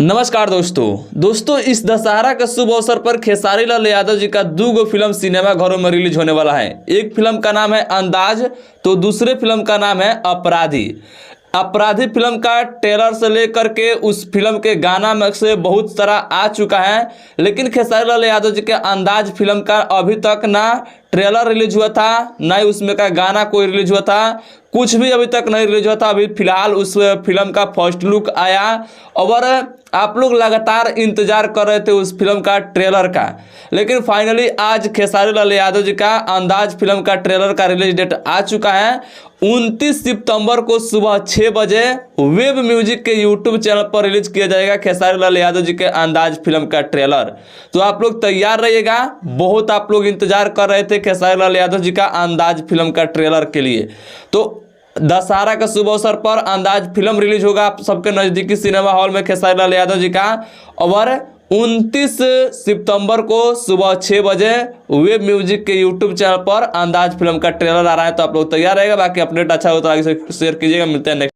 नमस्कार दोस्तों इस दशहरा के शुभ अवसर पर खेसारी लाल यादव जी का 2 फिल्म सिनेमा घरों में रिलीज होने वाला है। एक फिल्म का नाम है अंदाज तो दूसरे फिल्म का नाम है अपराधी फिल्म का ट्रेलर से लेकर के उस फिल्म के गाना में से बहुत सारा आ चुका है, लेकिन खेसारी लाल यादव जी के अंदाज फिल्म का अभी तक ना ट्रेलर रिलीज हुआ था, ना ही उसमें का गाना कोई रिलीज हुआ था, कुछ भी अभी तक नहीं रिलीज हुआ था। अभी फिलहाल उस फिल्म का फर्स्ट लुक आया और आप लोग लगातार इंतजार कर रहे थे उस फिल्म का ट्रेलर का, लेकिन फाइनली आज खेसारी लाल यादव जी का अंदाज फिल्म का ट्रेलर का रिलीज डेट आ चुका है। 29 सितंबर को सुबह 6 बजे वेब म्यूजिक के यूट्यूब चैनल पर रिलीज किया जाएगा खेसारी लाल यादव जी के अंदाज फिल्म का ट्रेलर। तो आप लोग तैयार रहिएगा, बहुत आप लोग इंतजार कर रहे थे खेसारी लाल यादव जी का अंदाज फिल्म का ट्रेलर के लिए। तो दशहरा का शुभ अवसर पर अंदाज फिल्म रिलीज होगा आप सबके नज़दीकी सिनेमा हॉल में खेसारी लाल यादव जी का, और 29 सितंबर को सुबह 6 बजे वेब म्यूजिक के यूट्यूब चैनल पर अंदाज फिल्म का ट्रेलर आ रहा है। तो आप लोग तैयार रहेगा। बाकी अपडेट अच्छा हो तो आगे से शेयर कीजिएगा। मिलते हैं नेक्स्ट